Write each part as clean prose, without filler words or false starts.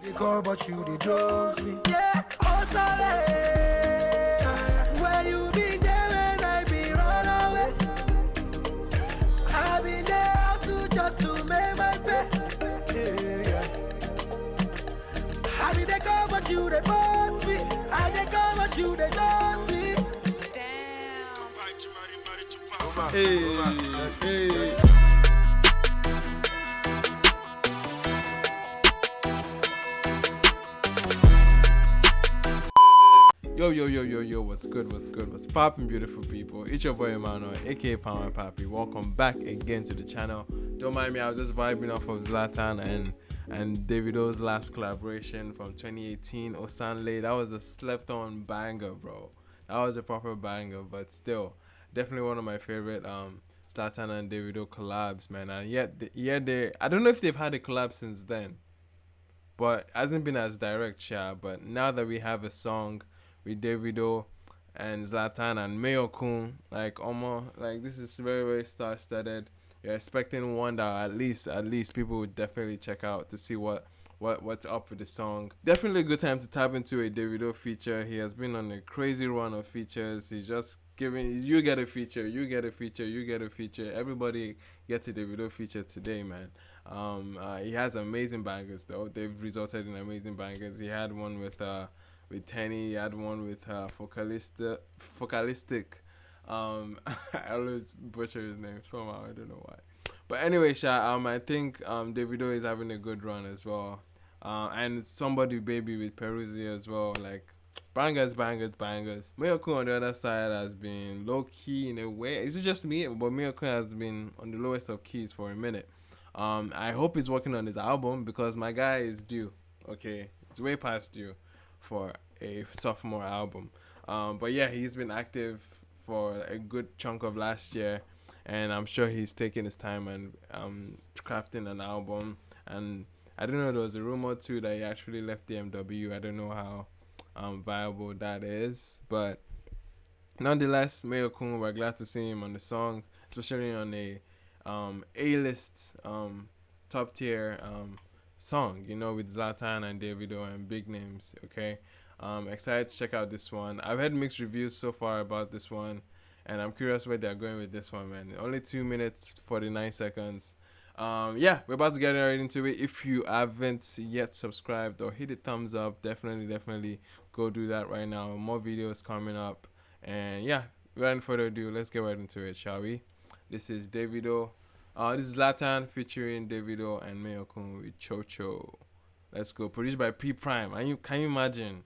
They call but you they chose me. Yeah, oh sorry. Where you been there when I be run away? I been there also just to make my pay. Yeah. I been they call but you they post me. I they call but you they chose me. Hey. Yo, what's good? What's poppin', beautiful people? It's your boy Emmanuel, aka Power Papi. Welcome back again to the channel. Don't mind me, I was just vibing off of Zlatan and Davido's last collaboration from 2018, Osanle. That was a slept-on banger, bro. That was a proper banger, but still, definitely one of my favorite Zlatan and Davido collabs, man. And yet I don't know if they've had a collab since then, but hasn't been as direct, yeah. But now that we have a song with Davido and Zlatan and Mayo Kun, like this is very, very star-studded. You're expecting one that at least people would definitely check out to see what's up with the song. Definitely a good time to tap into a Davido feature. He has been on a crazy run of features. He's just giving, you get a feature. Everybody gets a Davido feature today, man. He has amazing bangers though. They've resulted in amazing bangers. He had one with Tenny. He had one with Focalistic. I always butcher his name somehow. I don't know why. But anyway, I think Davido is having a good run as well. And Somebody Baby with Peruzzi as well. Like bangers. Miyoko on the other side has been low key in a way. Is it just me? But Miyoko has been on the lowest of keys for a minute. I hope he's working on his album because my guy is due. Okay, it's way past due for a sophomore album. But yeah, he's been active for a good chunk of last year, and I'm sure he's taking his time and crafting an album. And I don't know, there was a rumor too that he actually left the MW. I don't know how viable that is, but nonetheless, Mayo Kun, we're glad to see him on the song, especially on a A-list top tier song, you know, with Zlatan and Davido and big names. Okay, excited to check out this one. I've heard mixed reviews so far about this one, and I'm curious where they're going with this one, man. Only 2 minutes 49 seconds. Yeah, we're about to get right into it. If you haven't yet subscribed or hit the thumbs up, definitely go do that right now. More videos coming up, and yeah, without further ado, let's get right into it, shall we? This is Davido. This is Zlatan featuring Davido and Mayo Kun with Chocho. Let's go. Produced by P Prime. And can you imagine?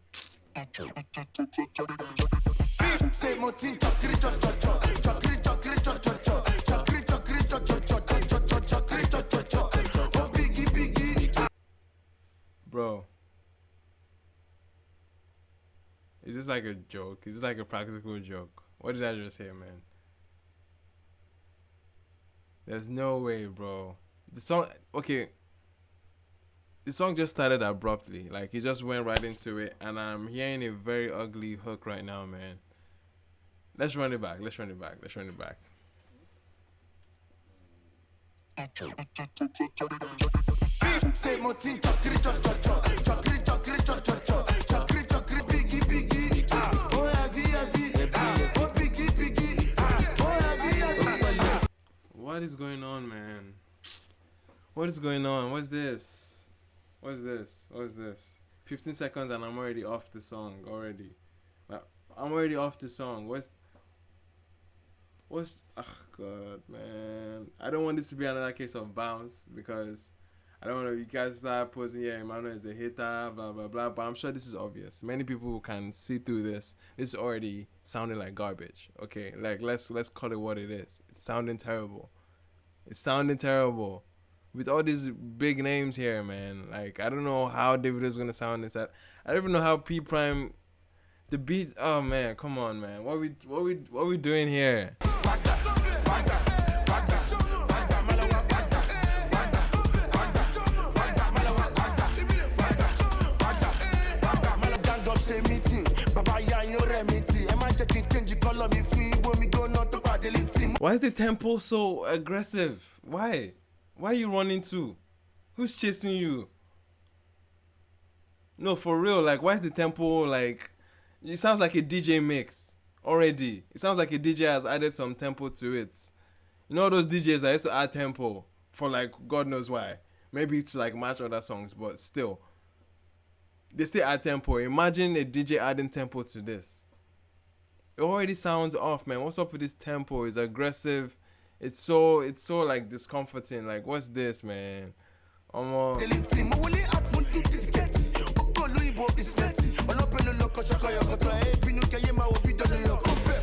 Bro, is this like a joke? Is this like a practical joke? What did I just hear, man? There's no way, bro. The song just started abruptly. Like, he just went right into it, and I'm hearing a very ugly hook right now, man. Let's run it back. What is going on, man? What is going on? What's this? 15 seconds and I'm already off the song already. Like, I'm already off the song. What's oh god, man. I don't want this to be another case of bounce because I don't know, you guys start posting, yeah, Emmanuel is the hater, blah blah blah, but I'm sure this is obvious. Many people can see through this. This is already sounding like garbage. Okay, like let's call it what it is. It's sounding terrible. With all these big names here, man. Like, I don't know how Davido's gonna sound this. I don't even know how P Prime, the beats. Oh man, come on, man. What we doing here? Why is the tempo so aggressive? Why are you running to? Who's chasing you? No, for real. Like, why is the tempo like? It sounds like a DJ mix already. It sounds like a DJ has added some tempo to it. You know all those DJs that used to add tempo for like God knows why. Maybe to like match other songs, but still, they still add tempo. Imagine a DJ adding tempo to this. It already sounds off, man. What's up with this tempo? It's aggressive. It's so like discomforting. Like, what's this, man?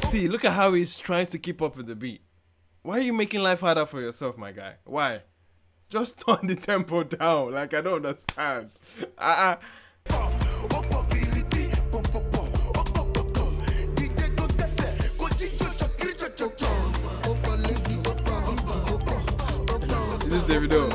See, look at how he's trying to keep up with the beat. Why are you making life harder for yourself, my guy? Why? Just turn the tempo down. Like, I don't understand. This is Davido.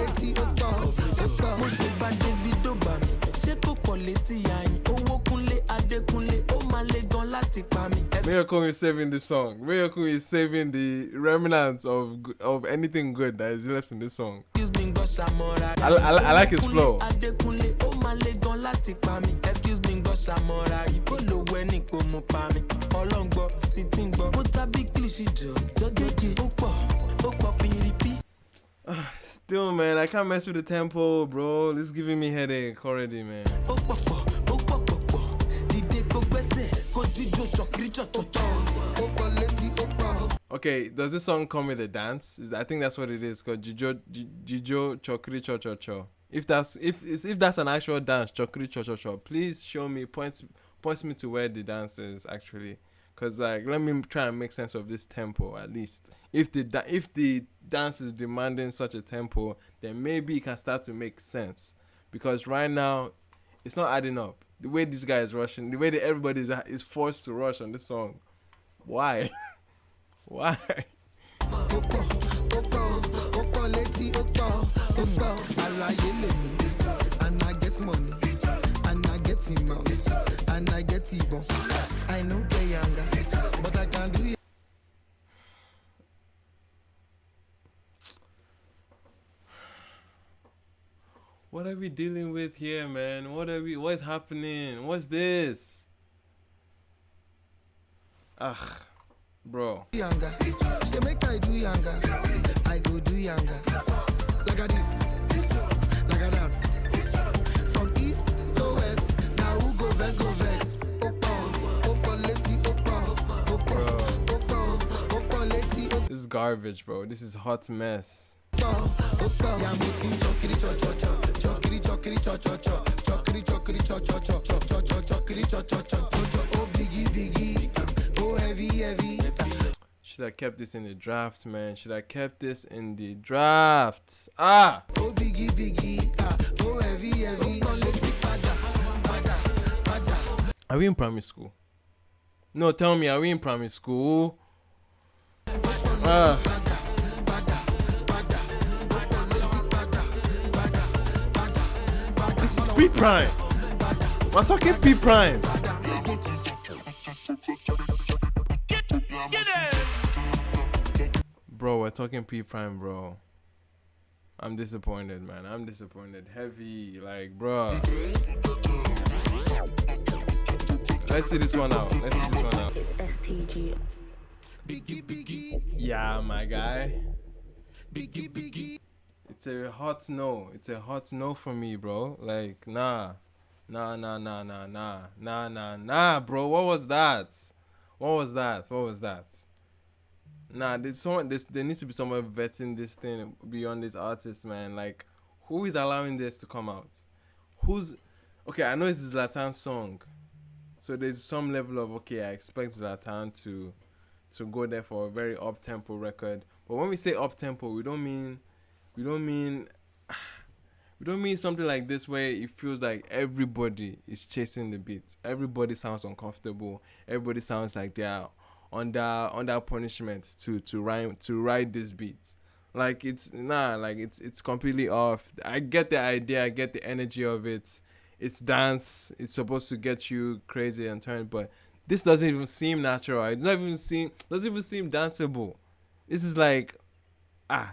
Miracle is saving the song. Miracle is saving the remnants of anything good that is left in this song. I like his flow. Still, man, I can't mess with the tempo, bro. This is giving me headache already, man. Okay, does this song come with a dance? I think that's what it is called. Jijo Chokri Cho Cho Cho. If that's an actual dance, Chokri Cho Cho Cho, please show me, points me to where the dance is actually. Cause like, let me try and make sense of this tempo at least. If the dance is demanding such a tempo, then maybe it can start to make sense. Because right now, it's not adding up. The way this guy is rushing, the way that everybody is forced to rush on this song. Why? Why? And I get money, and I get mouse, and I get I know they're younger, but I can't do it. What are we dealing with here, man? What's happening? What's this? Bro. Younger, they make I do younger, I go do younger. Look at this, look at that. From east to west, now who go vex, go vex. This is garbage, bro. This is hot mess. Should have kept this in the draft, man. Should have kept this in the draft. Are we in primary school? No, tell me, are we in primary school? This is P-Prime. We're talking P-Prime. Bro, we're talking P-Prime, bro. I'm disappointed, man. I'm disappointed. Heavy, like, bro. Let's see this one out. It's STG. Yeah, my guy. It's a hot no. It's a hot no for me, bro. Like, nah, bro. What was that? Nah, there needs to be someone vetting this thing beyond this artist, man. Like, who is allowing this to come out? Okay, I know it's Zlatan's song, so there's some level of, okay, I expect Zlatan to go there for a very up-tempo record. But when we say up-tempo, we don't mean something like this where it feels like everybody is chasing the beats. Everybody sounds uncomfortable. Everybody sounds like they are under punishment to ride this beat. Like, it's completely off. I get the idea, I get the energy of it. It's dance. It's supposed to get you crazy and turned, but this doesn't even seem natural. It doesn't even seem danceable. This is like,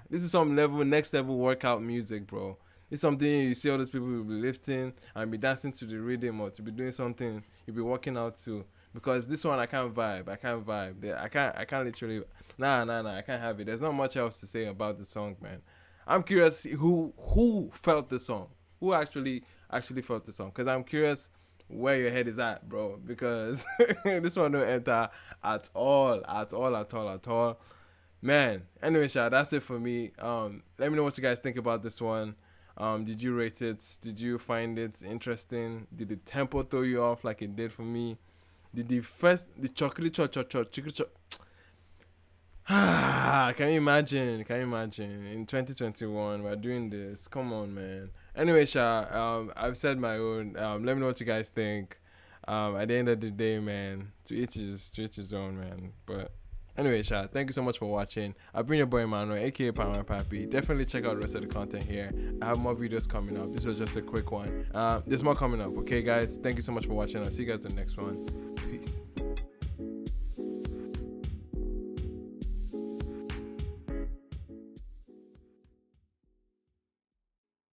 this is some next level workout music, bro. It's something you see all those people will be lifting and be dancing to the rhythm, or to be doing something you'll be working out to. Because this one I can't vibe. I can't vibe. I can't literally. Nah. I can't have it. There's not much else to say about the song, man. I'm curious who felt the song. Who actually felt the song? Because I'm curious where your head is at, bro. Because this one don't enter at all. Man. Anyway, Sha, that's it for me. Let me know what you guys think about this one. Did you rate it? Did you find it interesting? Did the tempo throw you off like it did for me? Did the chocolate can you imagine? In 2021, we're doing this. Come on, man. Anyway, Sha, I've said my own. Let me know what you guys think. At the end of the day, man, to each his own, man. But anyway, Sha, thank you so much for watching. I've been your boy Emmanuel, aka Power Pappy. Definitely check out the rest of the content here. I have more videos coming up. This was just a quick one. There's more coming up. Okay, guys, thank you so much for watching. I'll see you guys in the next one. Peace.